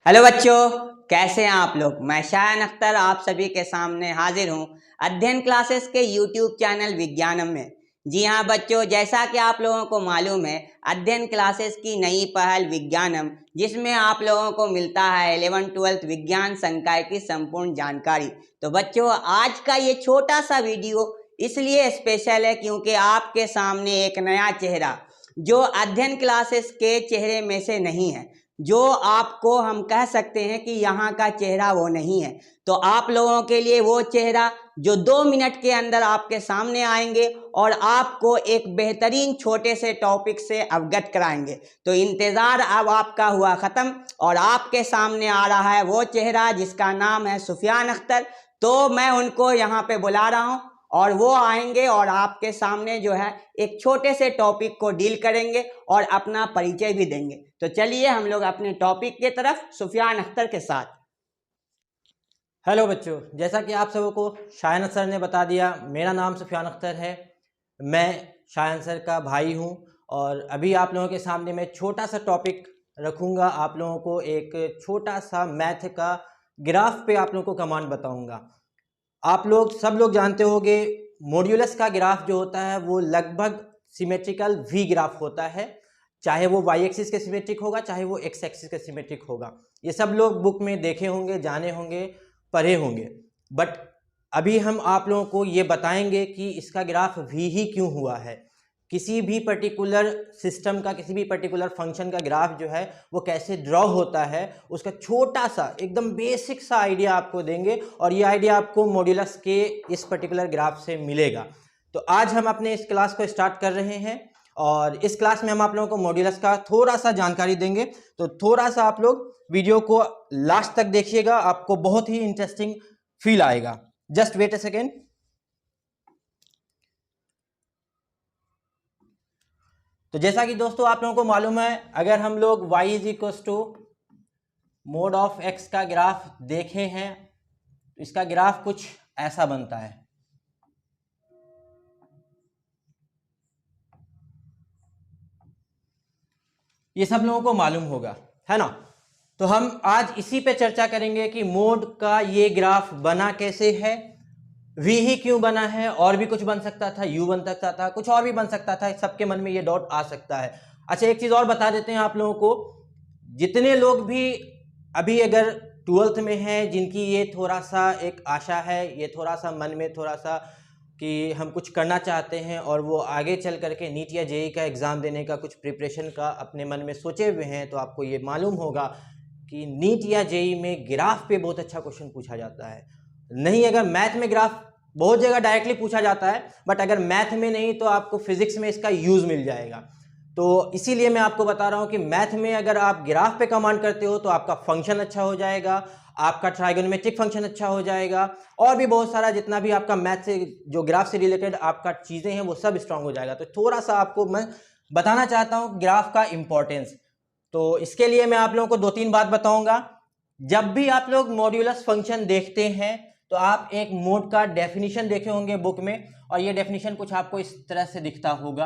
Hello बच्चों, कैसे हैं आप लोग। मैं शायन अख्तर आप सभी के सामने हाजिर हूं अध्ययन क्लासेस के यूट्यूब चैनल विज्ञानम में। जी हाँ बच्चों, जैसा कि आप लोगों को मालूम है, अध्ययन क्लासेस की नई पहल विज्ञानम, जिसमें आप लोगों को मिलता है 11वीं-12वीं विज्ञान संकाय की संपूर्ण जानकारी। तो बच्चों, आज का ये छोटा सा वीडियो इसलिए स्पेशल है क्योंकि आपके सामने एक नया चेहरा, जो अध्ययन क्लासेस के चेहरे में से नहीं है, जो आपको हम कह सकते हैं कि यहाँ का चेहरा वो नहीं है। तो आप लोगों के लिए वो चेहरा जो 2 मिनट के अंदर आपके सामने आएंगे और आपको एक बेहतरीन छोटे से टॉपिक से अवगत कराएंगे। तो इंतज़ार अब आपका हुआ ख़त्म और आपके सामने आ रहा है वो चेहरा जिसका नाम है सुफियान अख्तर। तो मैं उनको यहाँ पे बुला रहा हूँ और वो आएंगे और आपके सामने जो है एक छोटे से टॉपिक को डील करेंगे और अपना परिचय भी देंगे। तो चलिए हम लोग अपने टॉपिक की तरफ सुफियान अख्तर के साथ। हेलो बच्चों, जैसा कि आप सबों को शायन सर ने बता दिया, मेरा नाम सुफियान अख्तर है। मैं शायन सर का भाई हूं और अभी आप लोगों के सामने मैं छोटा सा टॉपिक रखूंगा। आप लोगों को एक छोटा सा मैथ का ग्राफ पे आप लोगों को कमांड बताऊंगा। आप लोग सब लोग जानते होंगे, मॉड्यूलस का ग्राफ जो होता है वो लगभग सिमेट्रिकल वी ग्राफ होता है। चाहे वो वाई एक्सिस के सिमेट्रिक होगा, चाहे वो एक्स एक्सिस के सिमेट्रिक होगा। ये सब लोग बुक में देखे होंगे, जाने होंगे, पढ़े होंगे। बट अभी हम आप लोगों को ये बताएंगे कि इसका ग्राफ वी ही क्यों हुआ है। किसी भी पर्टिकुलर सिस्टम का, किसी भी पर्टिकुलर फंक्शन का ग्राफ जो है वो कैसे ड्रॉ होता है, उसका छोटा सा एकदम बेसिक सा आइडिया आपको देंगे और ये आइडिया आपको मॉड्यूलस के इस पर्टिकुलर ग्राफ से मिलेगा। तो आज हम अपने इस क्लास को स्टार्ट कर रहे हैं और इस क्लास में हम आप लोगों को मॉड्यूलस का थोड़ा सा जानकारी देंगे। तो थोड़ा सा आप लोग वीडियो को लास्ट तक देखिएगा, आपको बहुत ही इंटरेस्टिंग फील आएगा। Just wait a second. तो जैसा कि दोस्तों आप लोगों को मालूम है, अगर हम लोग y is equal to mod of x का ग्राफ देखे हैं तो इसका ग्राफ कुछ ऐसा बनता है। ये सब लोगों को मालूम होगा, है ना। तो हम आज इसी पे चर्चा करेंगे कि मोड का ये ग्राफ बना कैसे है, वी ही क्यों बना है, और भी कुछ बन सकता था, यू बन सकता था, कुछ और भी बन सकता था, सबके मन में ये डाउट आ सकता है। अच्छा, एक चीज और बता देते हैं आप लोगों को, जितने लोग भी अभी अगर 12th में हैं, जिनकी ये थोड़ा सा एक आशा है, ये थोड़ा सा मन में थोड़ा सा कि हम कुछ करना चाहते हैं और वो आगे चल करके नीट या जेईई का एग्ज़ाम देने का कुछ प्रिपरेशन का अपने मन में सोचे हुए हैं, तो आपको ये मालूम होगा कि नीट या जेईई में ग्राफ पे बहुत अच्छा क्वेश्चन पूछा जाता है। नहीं, अगर मैथ में ग्राफ बहुत जगह डायरेक्टली पूछा जाता है, बट अगर मैथ में नहीं तो आपको फिजिक्स में इसका यूज़ मिल जाएगा। तो इसीलिए मैं आपको बता रहा हूँ कि मैथ में अगर आप ग्राफ पे कमांड करते हो तो आपका फंक्शन अच्छा हो जाएगा, आपका ट्राइगोनोमेट्रिक फंक्शन अच्छा हो जाएगा, और भी बहुत सारा जितना भी आपका मैथ से जो ग्राफ से रिलेटेड आपका चीज़ें हैं वो सब स्ट्रांग हो जाएगा। तो थोड़ा सा आपको मैं बताना चाहता हूँ ग्राफ का इंपॉर्टेंस। तो इसके लिए मैं आप लोगों को 2-3 बात बताऊंगा। जब भी आप लोग मॉड्यूलस फंक्शन देखते हैं तो आप एक मोड का डेफिनेशन देखे होंगे बुक में, और ये डेफिनेशन कुछ आपको इस तरह से दिखता होगा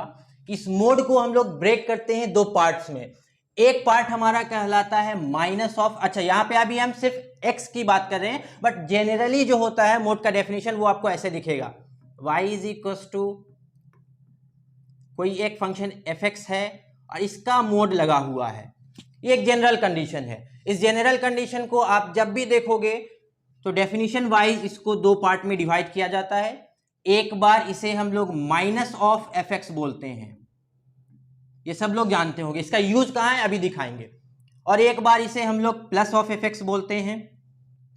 कि इस मोड को हम लोग ब्रेक करते हैं 2 पार्ट्स में। एक पार्ट हमारा कहलाता है माइनस ऑफ, अच्छा यहाँ पे अभी हम सिर्फ एक्स की बात कर रहे हैं, बट जेनरली जो होता है मोड का डेफिनेशन वो आपको ऐसे दिखेगा, y इज इक्व टू कोई एक फंक्शन एफ एक्स है और इसका मोड लगा हुआ है। ये एक जनरल कंडीशन है। इस जनरल कंडीशन को आप जब भी देखोगे तो डेफिनेशन वाइज इसको 2 पार्ट में डिवाइड किया जाता है। एक बार इसे हम लोग माइनस ऑफ एफ एक्स बोलते हैं, ये सब लोग जानते होंगे, इसका यूज कहाँ है अभी दिखाएंगे। और एक बार इसे हम लोग प्लस ऑफ एफ एक्स बोलते हैं।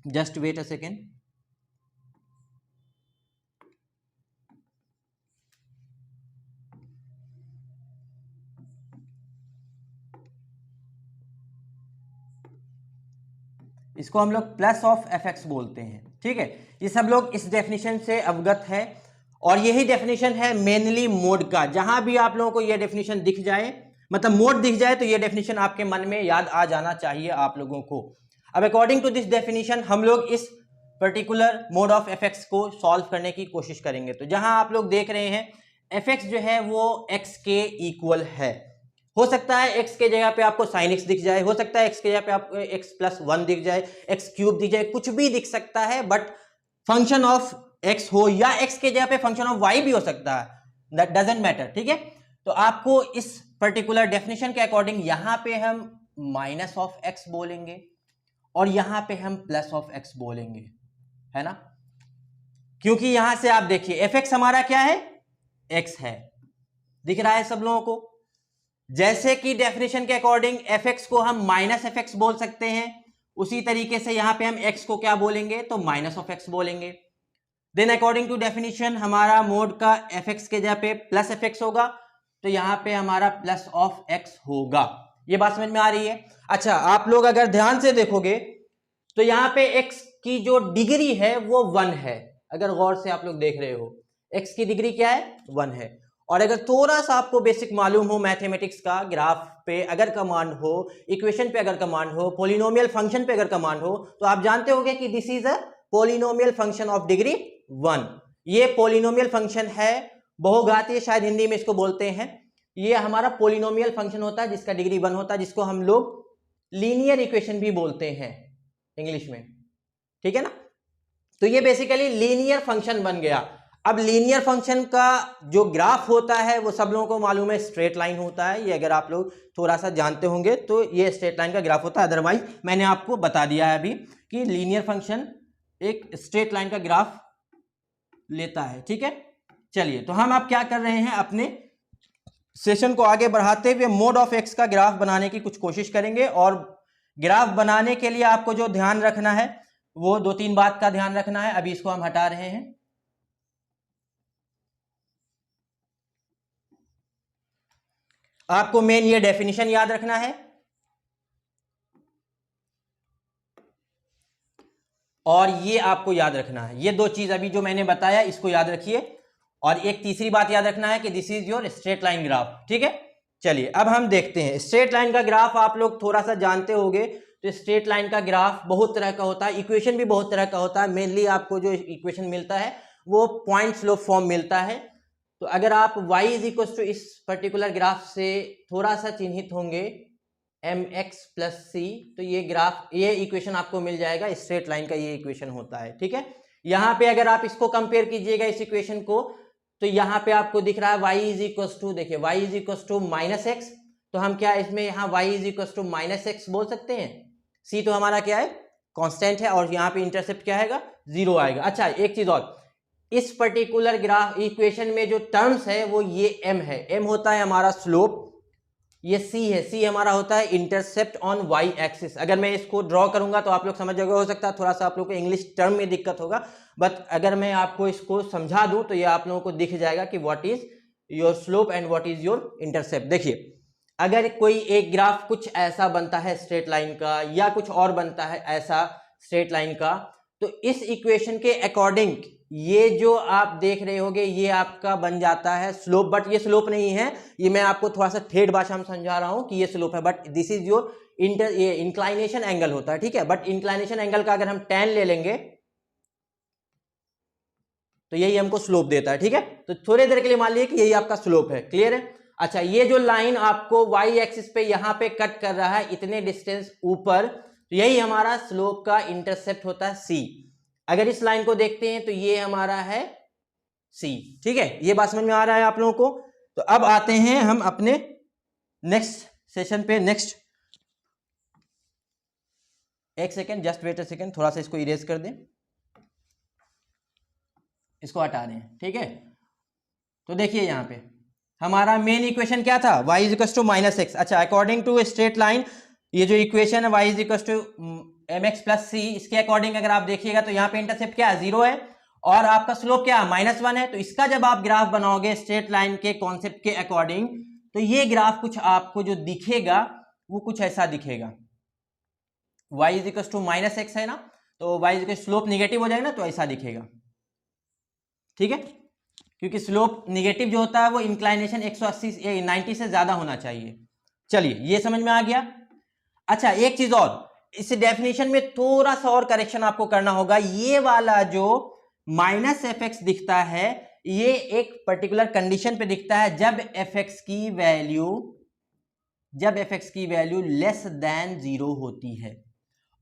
Just wait a second. इसको हम लोग प्लस ऑफ एफ एक्स बोलते हैं, ठीक है। ये सब लोग इस डेफिनेशन से अवगत है और यही डेफिनेशन है मेनली मोड का। जहां भी आप लोगों को यह डेफिनेशन दिख जाए, मतलब मोड दिख जाए, तो यह डेफिनेशन आपके मन में याद आ जाना चाहिए आप लोगों को। अब अकॉर्डिंग टू दिस डेफिनेशन हम लोग इस particular mode of F x को सॉल्व करने की कोशिश करेंगे। तो जहां आप लोग देख रहे हैं एफ एक्स जो है वो एक्स के इक्वल है, हो सकता है x के जगह पे आपको sin x दिख जाए, हो सकता है x के जगह पे आपको x प्लस 1 दिख जाए, x क्यूब दिख जाए, कुछ भी दिख सकता है, बट फंक्शन ऑफ x हो या x के जगह पे फंक्शन ऑफ y भी हो सकता है, दैट डजंट मैटर, ठीक है। तो आपको इस पर्टिकुलर डेफिनेशन के अकॉर्डिंग यहां पे हम माइनस ऑफ x बोलेंगे और यहां पे हम प्लस ऑफ x बोलेंगे, है ना, क्योंकि यहां से आप देखिए fx हमारा क्या है, x है, दिख रहा है सब लोगों को। जैसे कि डेफिनेशन के अकॉर्डिंग fx को हम माइनस fx बोल सकते हैं, उसी तरीके से यहां पे हम x को क्या बोलेंगे, तो माइनस ऑफ x बोलेंगे। देन अकॉर्डिंग टू डेफिनेशन हमारा मोड का fx के जगह पे प्लस fx होगा, तो यहां पे हमारा प्लस ऑफ x होगा। ये बात समझ में आ रही है। अच्छा, आप लोग अगर ध्यान से देखोगे तो यहां पे x की जो डिग्री है वो 1 है, अगर गौर से आप लोग देख रहे हो x की डिग्री क्या है, 1 है। और अगर थोड़ा सा आपको बेसिक मालूम हो मैथमेटिक्स का, ग्राफ पे अगर कमांड हो, इक्वेशन पे अगर कमांड हो, पॉलिनोमियल फंक्शन पे अगर कमांड हो, तो आप जानते होंगे कि this is a polynomial function of degree 1। ये पॉलिनोमियल फंक्शन है, बहुघातीय शायद हिंदी में इसको बोलते हैं। ये हमारा पॉलिनोमियल फंक्शन होता है जिसका डिग्री 1 होता है, जिसको हम लोग लीनियर इक्वेशन भी बोलते हैं इंग्लिश में, ठीक है ना। तो ये बेसिकली लीनियर फंक्शन बन गया। अब लीनियर फंक्शन का जो ग्राफ होता है वो सब लोगों को मालूम है, स्ट्रेट लाइन होता है। ये अगर आप लोग थोड़ा सा जानते होंगे तो ये स्ट्रेट लाइन का ग्राफ होता है, अदरवाइज मैंने आपको बता दिया है अभी कि लीनियर फंक्शन एक स्ट्रेट लाइन का ग्राफ लेता है, ठीक है। चलिए, तो हम अब क्या कर रहे हैं, अपने सेशन को आगे बढ़ाते हुए मोड ऑफ एक्स का ग्राफ बनाने की कुछ कोशिश करेंगे। और ग्राफ बनाने के लिए आपको जो ध्यान रखना है वो 2-3 बात का ध्यान रखना है। अभी इसको हम हटा रहे हैं। आपको मेन ये डेफिनेशन याद रखना है और ये आपको याद रखना है। ये 2 चीज अभी जो मैंने बताया इसको याद रखिए। और एक तीसरी बात याद रखना है कि this is your straight line graph, ठीक है। चलिए, अब हम देखते हैं स्ट्रेट लाइन का ग्राफ। आप लोग थोड़ा सा जानते होंगे तो स्ट्रेट लाइन का ग्राफ बहुत तरह का होता है, इक्वेशन भी बहुत तरह का होता है। मेनली आपको जो इक्वेशन मिलता है वो पॉइंट स्लोप फॉर्म मिलता है। तो अगर आप y इज इक्वल टू इस पर्टिकुलर ग्राफ से थोड़ा सा चिन्हित होंगे mx प्लस सी, तो ये ग्राफ, ये इक्वेशन आपको मिल जाएगा। स्ट्रेट लाइन का ये इक्वेशन होता है, ठीक है। यहाँ पे अगर आप इसको कंपेयर कीजिएगा इस इक्वेशन को, तो यहाँ पे आपको दिख रहा है y इज इक्वल टू, देखिए y is equal to minus x, तो हम क्या इसमें यहाँ y is equal to minus x बोल सकते हैं। c तो हमारा क्या है, कांस्टेंट है, और यहाँ पे इंटरसेप्ट क्या आएगा, 0 आएगा। अच्छा, एक चीज और, इस पर्टिकुलर ग्राफ इक्वेशन में जो टर्म्स है वो ये m है। m होता है हमारा स्लोप, ये c है, c हमारा होता है इंटरसेप्ट ऑन y एक्सिस। अगर मैं इसको ड्रॉ करूंगा तो आप लोग समझ जाओगे। हो सकता है थोड़ा सा आप लोग को इंग्लिश टर्म में दिक्कत होगा, बट अगर मैं आपको इसको समझा दूं तो ये आप लोगों को दिख जाएगा कि what is your slope and what is your intercept. देखिए, अगर कोई एक ग्राफ कुछ ऐसा बनता है स्ट्रेट लाइन का, या कुछ और बनता है ऐसा स्ट्रेट लाइन का, तो इस इक्वेशन के अकॉर्डिंग ये जो आप देख रहे होगे ये आपका बन जाता है स्लोप। बट ये स्लोप नहीं है, ये मैं आपको थोड़ा सा ठेठ भाषा में समझा रहा हूं कि ये स्लोप है, बट दिस इज योर ये इंक्लाइनेशन एंगल होता है, ठीक है। बट इंक्लाइनेशन एंगल का अगर हम tan ले लेंगे तो यही हमको स्लोप देता है, ठीक है। तो थोड़ी देर के लिए मान लीजिए कि यही आपका स्लोप है, क्लियर है। अच्छा, ये जो लाइन आपको y एक्सिस पे यहां पे कट कर रहा है इतने डिस्टेंस ऊपर, तो यही हमारा स्लोप का इंटरसेप्ट होता है c। अगर इस लाइन को देखते हैं तो ये हमारा है c, ठीक है। ये बात समझ में आ रहा है आप लोगों को। तो अब आते हैं हम अपने नेक्स्ट सेशन पे। नेक्स्ट, एक सेकेंड, जस्ट वेट अ सेकेंड, थोड़ा सा इसको इरेज कर दें, इसको हटा दें, ठीक है। तो देखिए यहाँ पे हमारा मेन इक्वेशन क्या था, y is equal to minus x. अच्छा, अकॉर्डिंग टू स्ट्रेट लाइन ये जो इक्वेशन है y is equal to mx plus c, इसके अकॉर्डिंग अगर आप देखिएगा तो यहाँ पे इंटरसेप्ट क्या है, 0 है, और आपका स्लोप क्या है, -1 है। तो इसका जब आप ग्राफ बनाओगे स्ट्रेट लाइन के कॉन्सेप्ट के अकॉर्डिंग, तो ये ग्राफ कुछ आपको जो दिखेगा वो कुछ ऐसा दिखेगा। y is equal to minus x है ना, तो y is equal slope negative हो जाएगा ना, तो ऐसा दिखेगा, ठीक है। क्योंकि स्लोप निगेटिव जो होता है वो इंक्लाइनेशन 180 90 से ज्यादा होना चाहिए। चलिए, ये समझ में आ गया। अच्छा, एक चीज और, इस डेफिनेशन में थोड़ा सा और करेक्शन आपको करना होगा। ये वाला जो माइनस एफ एक्स दिखता है ये एक पर्टिकुलर कंडीशन पे दिखता है, जब एफ एक्स की वैल्यू जब fx की वैल्यू लेस देन 0 होती है,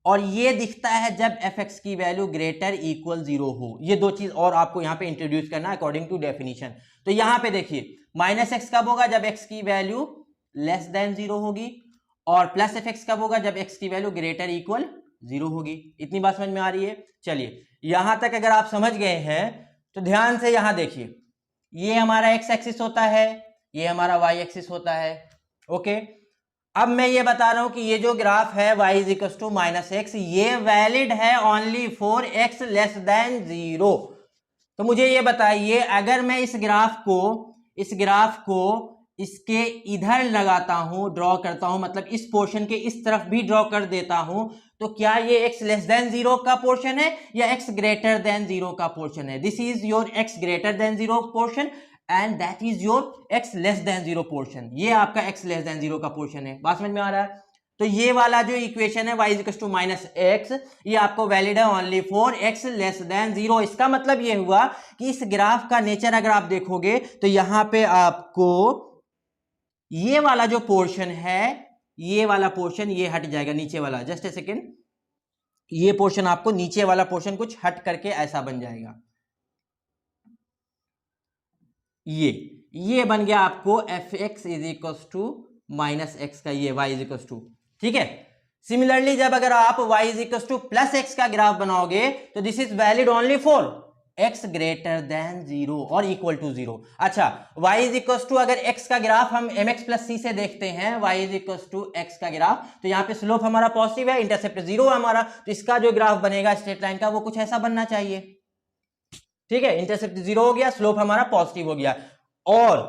और ये दिखता है जब fx की वैल्यू ग्रेटर इक्वल 0 हो। ये दो चीज और आपको यहाँ पे इंट्रोड्यूस करना है अकॉर्डिंग टू डेफिनेशन। तो यहाँ पे देखिए माइनस एक्स कब होगा, जब x की वैल्यू लेस देन 0 होगी, और प्लस fx कब होगा, जब x की वैल्यू ग्रेटर इक्वल 0 होगी। इतनी बात समझ में आ रही है? चलिए यहां तक अगर आप समझ गए हैं तो ध्यान से यहां देखिए, ये हमारा x एक्सिस होता है, ये हमारा y एक्सिस होता है। ओके, अब मैं ये बता रहा हूं कि ये जो ग्राफ है y is equal to minus x, ये वैलिड है only for x less than 0। तो मुझे ये बताइए, अगर मैं इस ग्राफ को इसके इधर लगाता हूं, ड्रॉ करता हूं, मतलब इस पोर्शन के इस तरफ भी ड्रॉ कर देता हूं, तो क्या ये x लेस देन 0 का पोर्शन है या x ग्रेटर देन 0 का पोर्शन है? This is your x greater than 0 portion and that is your x less than 0 portion. ये आपका x लेस देन 0 का पोर्शन है। बात समझ में आ रहा है? तो ये वाला जो इक्वेशन है y is equal to minus x, ये आपको वैलिड है only for x less than 0। इसका मतलब ये हुआ कि इस ग्राफ का नेचर अगर आप देखोगे तो यहां पे आपको ये वाला जो पोर्शन है, ये वाला पोर्शन ये हट जाएगा, नीचे वाला, जस्ट ए सेकेंड, ये पोर्शन आपको नीचे वाला पोर्शन कुछ हट करके ऐसा बन जाएगा। ये बन गया आपको fx is equal to minus x का ये y इज इक्वल टू, ठीक है। सिमिलरली जब अगर आप y is equal to plus x का ग्राफ बनाओगे तो this is valid only for x greater than 0 और इक्वल टू 0। अच्छा, y इज इक्वल टू, अगर x का ग्राफ हम mx प्लस c से देखते हैं, y is equal to x का ग्राफ, तो यहाँ पे स्लोप हमारा पॉजिटिव है, इंटरसेप्ट 0 है हमारा, तो इसका जो ग्राफ बनेगा स्ट्रेट लाइन का वो कुछ ऐसा बनना चाहिए, ठीक है। इंटरसेप्ट 0 हो गया, स्लोप हमारा पॉजिटिव हो गया, और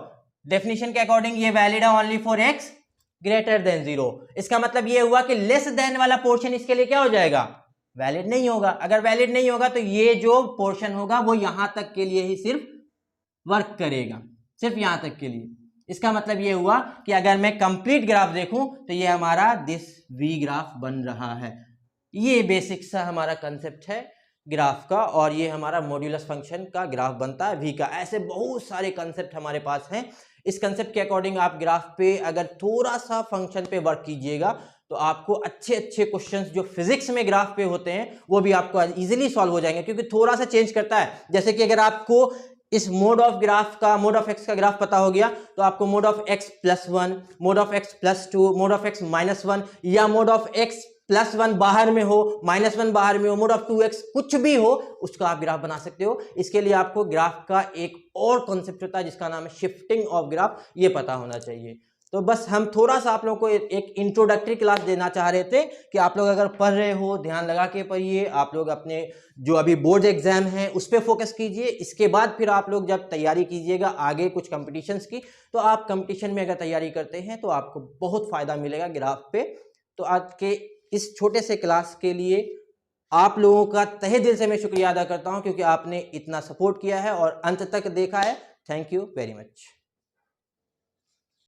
डेफिनेशन के अकॉर्डिंग ये वैलिड है only for x greater than 0। इसका मतलब ये हुआ कि लेस देन वाला पोर्शन इसके लिए क्या हो जाएगा, वैलिड नहीं होगा। अगर वैलिड नहीं होगा तो ये जो पोर्शन होगा वो यहां तक के लिए ही सिर्फ वर्क करेगा, सिर्फ यहां तक के लिए। इसका मतलब ये हुआ कि अगर मैं कंप्लीट ग्राफ देखूं तो ये हमारा दिस वी ग्राफ बन रहा है। ये बेसिक सा हमारा कंसेप्ट है ग्राफ का, और ये हमारा मॉड्यूलस फंक्शन का ग्राफ बनता है वी का। ऐसे बहुत सारे कंसेप्ट हमारे पास हैं। इस कंसेप्ट के अकॉर्डिंग आप ग्राफ पे अगर थोड़ा सा फंक्शन पे वर्क कीजिएगा तो आपको अच्छे अच्छे क्वेश्चंस जो फिजिक्स में ग्राफ पे होते हैं वो भी आपको इजीली सॉल्व हो जाएंगे, क्योंकि थोड़ा सा चेंज करता है। जैसे कि अगर आपको इस मोड ऑफ ग्राफ का, मोड ऑफ एक्स का ग्राफ पता हो गया तो आपको mode of x plus 1, mode of x plus 2, mode of x minus 1, या मोड ऑफ एक्स प्लस 1 बाहर में हो, माइनस 1 बाहर में हो, मोड ऑफ 2x कुछ भी हो, उसका आप ग्राफ बना सकते हो। इसके लिए आपको ग्राफ का एक और कॉन्सेप्ट होता है जिसका नाम है शिफ्टिंग ऑफ ग्राफ, ये पता होना चाहिए। तो बस हम थोड़ा सा आप लोगों को एक इंट्रोडक्टरी क्लास देना चाह रहे थे कि आप लोग अगर पढ़ रहे हो ध्यान लगा के पढ़िए। आप लोग अपने जो अभी बोर्ड एग्जाम है उस पर फोकस कीजिए। इसके बाद फिर आप लोग जब तैयारी कीजिएगा आगे कुछ कंपटीशंस की, तो आप कंपटीशन में अगर तैयारी करते हैं तो आपको बहुत फायदा मिलेगा ग्राफ पे। तो आज के इस छोटे से क्लास के लिए आप लोगों का तहे दिल से मैं शुक्रिया अदा करता हूं, क्योंकि आपने इतना सपोर्ट किया है और अंत तक देखा है। Thank you very much.